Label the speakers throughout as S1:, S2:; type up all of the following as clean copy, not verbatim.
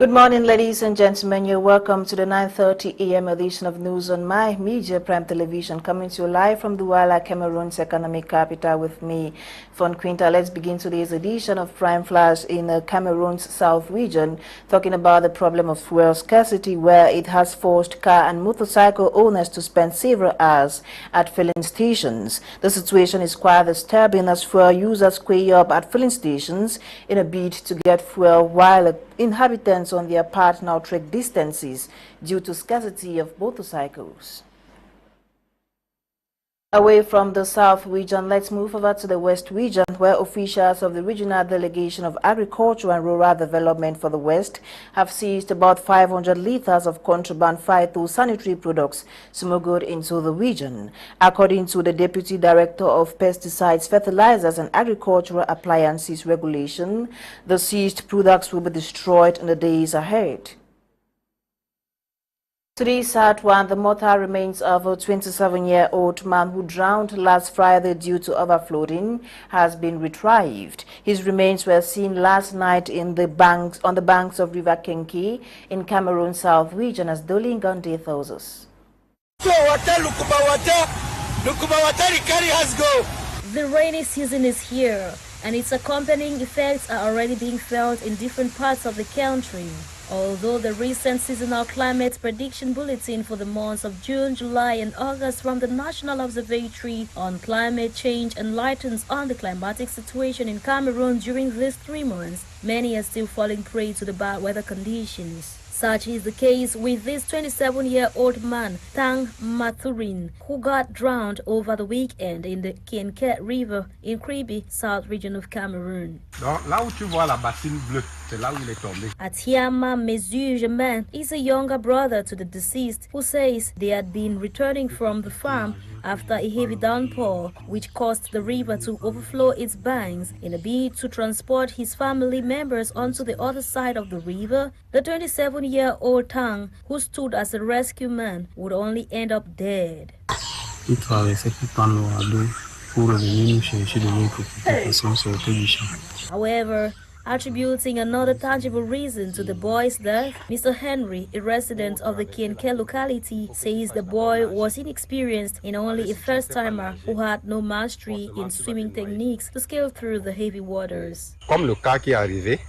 S1: Good morning, ladies and gentlemen. You're welcome to the 9:30 a.m. edition of News on My Media Prime Television, coming to you live from Douala, Cameroon's economic capital with me, Fon Quinter. Let's begin today's edition of Prime Flash in Cameroon's South region, talking about the problem of fuel scarcity, where it has forced car and motorcycle owners to spend several hours at filling stations. The situation is quite disturbing as fuel users square up at filling stations in a bid to get fuel, while inhabitants on their part now trek distances due to scarcity of motorcycles. Away from the South region, let's move over to the West region, where officials of the Regional Delegation of Agriculture and Rural Development for the West have seized about 500 liters of contraband phytosanitary products smuggled into the region. According to the Deputy Director of Pesticides, Fertilizers and Agricultural Appliances Regulation, the seized products will be destroyed in the days ahead. Today's sad one, the mortal remains of a 27-year-old man who drowned last Friday due to overflooding has been retrieved. His remains were seen last night on the banks of River Kenki in Cameroon's South region, as Dolingan Day tells us.
S2: The rainy season is here, and its accompanying effects are already being felt in different parts of the country. Although the recent seasonal climate prediction bulletin for the months of June, July and August from the National Observatory on Climate Change enlightens on the climatic situation in Cameroon during these 3 months, many are still falling prey to the bad weather conditions. Such is the case with this 27-year-old man, Tang Mathurin, who got drowned over the weekend in the Quinter River in Kribi, South region of Cameroon. Atiama Juvett is a younger brother to the deceased, who says they had been returning from the farm after a heavy downpour, which caused the river to overflow its banks. In a bid to transport his family members onto the other side of the river, the 27-year-old Tang, who stood as a rescue man, would only end up dead. However, attributing another tangible reason to the boy's death, Mr. Henry, a resident of the Quinter locality, says the boy was inexperienced and only a first-timer who had no mastery in swimming techniques to scale through the heavy waters.
S3: Comme le cas qui est arrivé,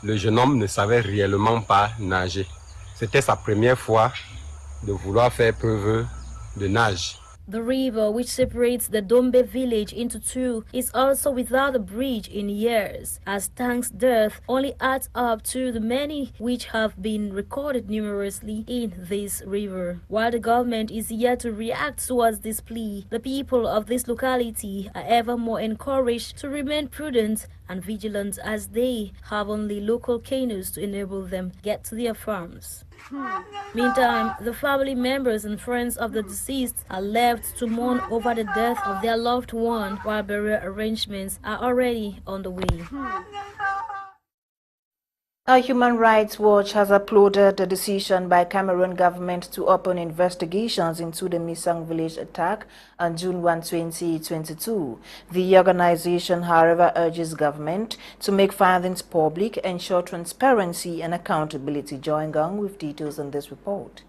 S3: le jeune homme ne savait réellement pas nager. C'était sa première fois de vouloir faire preuve de nage.
S2: The river, which separates the Dombe village into two, is also without a bridge in years, as Tang's death only adds up to the many which have been recorded numerously in this river. While the government is yet to react towards this plea, the people of this locality are ever more encouraged to remain prudent and vigilant, as they have only local canoes to enable them get to their farms. Meantime, the family members and friends of the deceased are left to mourn over the death of their loved one, while burial arrangements are already on the way.
S1: Our Human Rights Watch has applauded the decision by Cameroon government to open investigations into the Misang village attack on June 1, 2022. The organization, however, urges government to make findings public, ensure transparency and accountability. Join Gang with details on this report.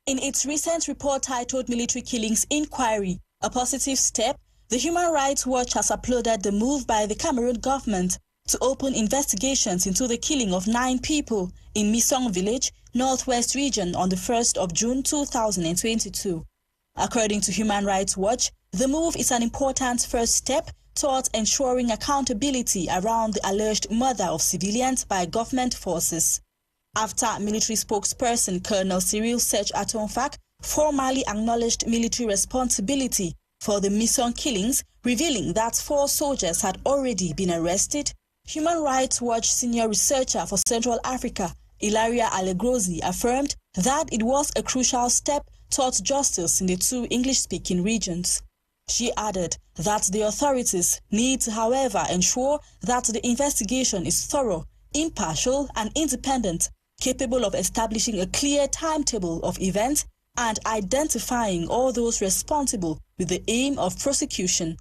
S4: In its recent report titled Military Killings Inquiry, a positive step, the Human Rights Watch has applauded the move by the Cameroon government to open investigations into the killing of 9 people in Misong village, Northwest region on the 1st of June 2022. According to Human Rights Watch, the move is an important first step towards ensuring accountability around the alleged murder of civilians by government forces. After military spokesperson Colonel Cyril Sech Atonfak formally acknowledged military responsibility for the Misong killings, revealing that 4 soldiers had already been arrested, Human Rights Watch senior researcher for Central Africa, Ilaria Allegrozi, affirmed that it was a crucial step towards justice in the 2 English-speaking regions. She added that the authorities need to, however, ensure that the investigation is thorough, impartial and independent, capable of establishing a clear timetable of events and identifying all those responsible with the aim of prosecution.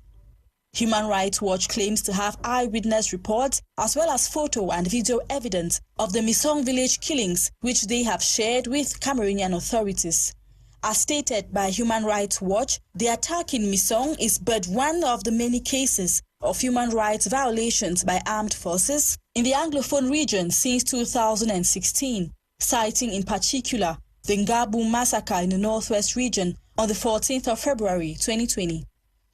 S4: Human Rights Watch claims to have eyewitness reports as well as photo and video evidence of the Misong village killings, which they have shared with Cameroonian authorities. As stated by Human Rights Watch, the attack in Misong is but one of the many cases of human rights violations by armed forces in the Anglophone region since 2016, citing in particular the Ngabu massacre in the Northwest region on the 14th of February 2020.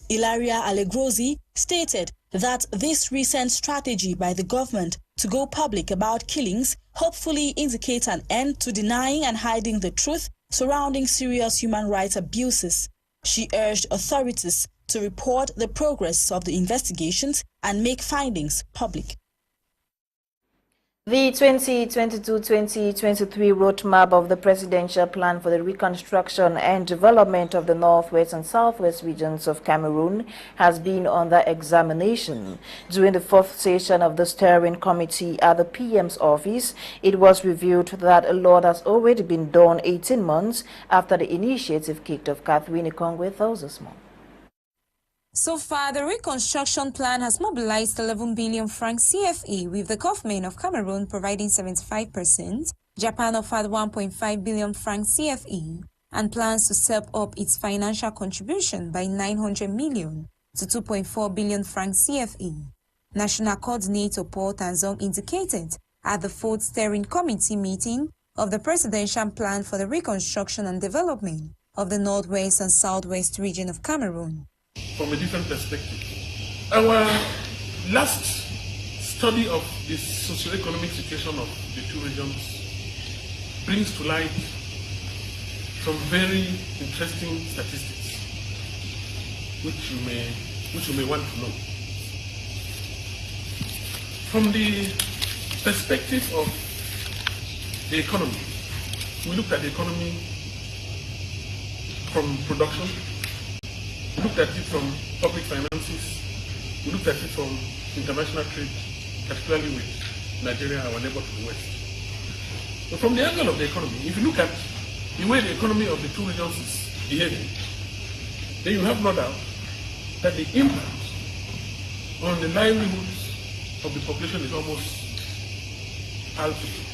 S4: Ilaria Allegrozi stated that this recent strategy by the government to go public about killings hopefully indicates an end to denying and hiding the truth surrounding serious human rights abuses. She urged authorities to report the progress of the investigations and make findings public.
S1: The 2022-2023 roadmap of the Presidential Plan for the Reconstruction and Development of the Northwest and Southwest regions of Cameroon has been under examination. During the fourth session of the steering committee at the PM's office, it was revealed that a lot has already been done 18 months after the initiative kicked off. Catherine Ikongwe tells us more.
S5: So far, the reconstruction plan has mobilized 11 billion francs CFA, with the government of Cameroon providing 75%, Japan offered 1.5 billion francs CFA, and plans to step up its financial contribution by 900 million to 2.4 billion francs CFA. National Coordinator Paul Tanzong indicated at the fourth steering committee meeting of the Presidential Plan for the Reconstruction and Development of the Northwest and Southwest region of Cameroon.
S6: From a different perspective. Our last study of the socio-economic situation of the two regions brings to light some very interesting statistics which you may want to know. From the perspective of the economy, we looked at the economy from production. We looked at it from public finances. We looked at it from international trade, particularly with Nigeria, our neighbor to the west. But from the angle of the economy, if you look at the way the economy of the two regions is behaving, then you have no doubt that the impact on the livelihoods of the population is almost palpable.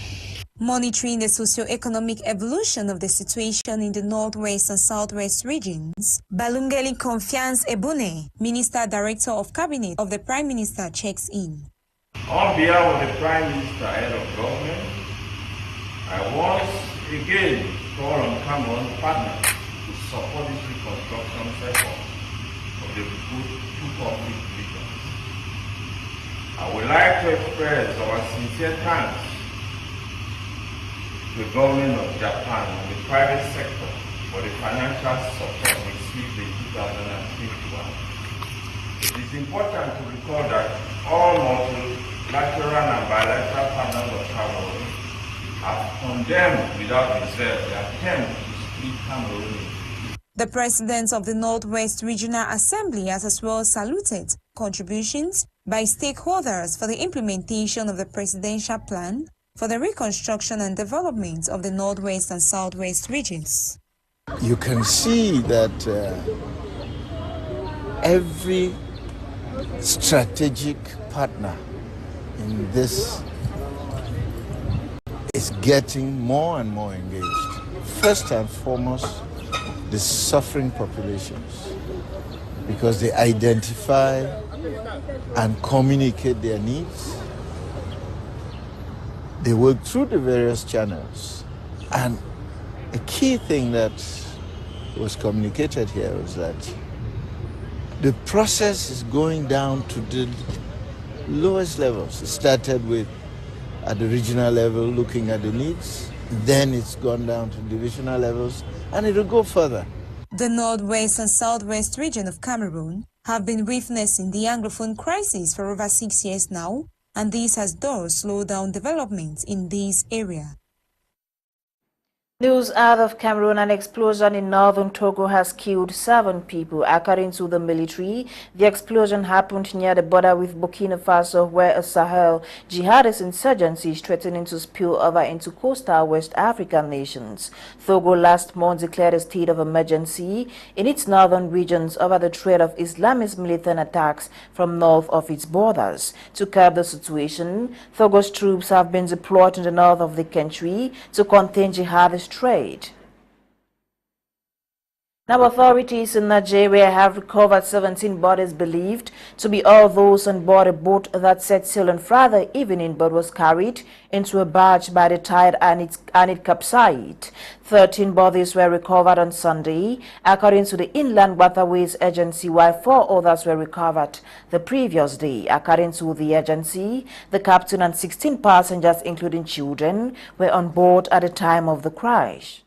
S5: Monitoring the socio-economic evolution of the situation in the Northwest and Southwest regions, Balungeli Confiance Ebune, Minister Director of Cabinet of the Prime Minister, checks in.
S7: On behalf of the Prime Minister, head of government, I once again call on Cameroon partners to support this reconstruction effort of the two conflict regions. I would like to express our sincere thanks the government of Japan and the private sector for the financial support received in 2021. It is important to recall that all multilateral and bilateral partners of Cameroon have condemned without reserve the attempt to split Cameroon.
S5: The President of the Northwest Regional Assembly has as well saluted contributions by stakeholders for the implementation of the Presidential Plan for the Reconstruction and Development of the Northwest and Southwest regions.
S8: You can see that every strategic partner in this is getting more and more engaged. First and foremost, the suffering populations, because they identify and communicate their needs. They work through the various channels. And a key thing that was communicated here was that the process is going down to the lowest levels. It started with at the regional level, looking at the needs. Then it's gone down to divisional levels, and it will go further.
S5: The Northwest and Southwest region of Cameroon have been witnessing the Anglophone crisis for over 6 years now, and this has thus slowed down development in this area.
S1: News out of Cameroon: an explosion in northern Togo has killed 7 people. According to the military, the explosion happened near the border with Burkina Faso, where a Sahel jihadist insurgency is threatening to spill over into coastal West African nations. Togo last month declared a state of emergency in its northern regions over the threat of Islamist militant attacks from north of its borders. To curb the situation, Togo's troops have been deployed in the north of the country to contain jihadist trade. Now, authorities in Nigeria have recovered 17 bodies believed to be all those on board a boat that set sail on Friday evening but was carried into a barge by the tide and it capsized. 13 bodies were recovered on Sunday, according to the Inland Waterways Agency, while 4 others were recovered the previous day. According to the agency, the captain and 16 passengers, including children, were on board at the time of the crash.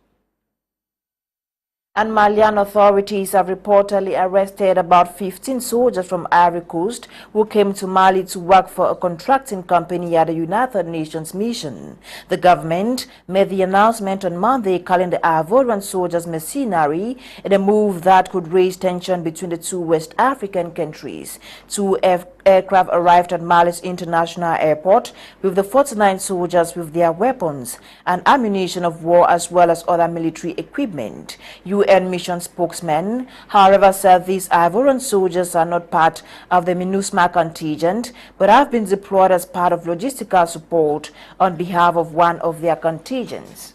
S1: And Malian authorities have reportedly arrested about 15 soldiers from Ivory Coast who came to Mali to work for a contracting company at the United Nations mission. The government made the announcement on Monday, calling the Ivorian soldiers mercenary, in a move that could raise tension between the 2 West African countries. 2 aircraft arrived at Mali's international airport with the 49 soldiers with their weapons and ammunition of war as well as other military equipment. UN mission spokesman, however, said these Ivorian soldiers are not part of the MINUSMA contingent but have been deployed as part of logistical support on behalf of one of their contingents.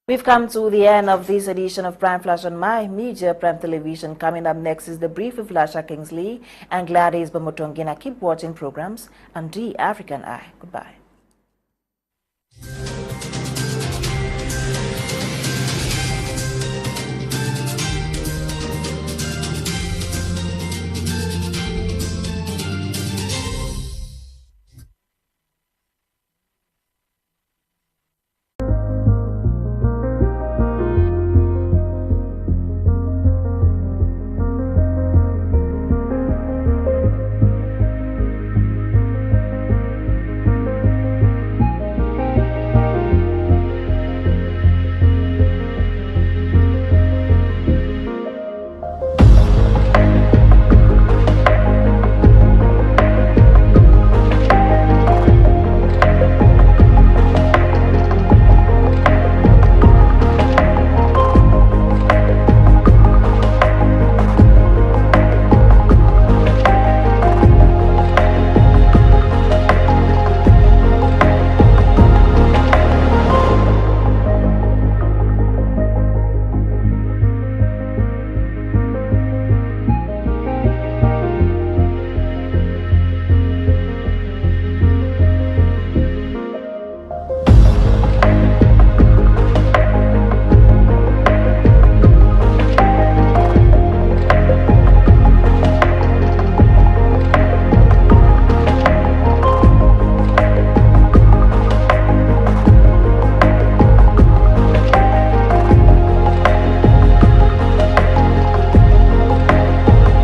S1: We've come to the end of this edition of Prime Flash on My Media Prime Television. Coming up next is the brief with Lasha Kingsley and Gladys Bamotongina. Keep watching programs on The African Eye. Goodbye.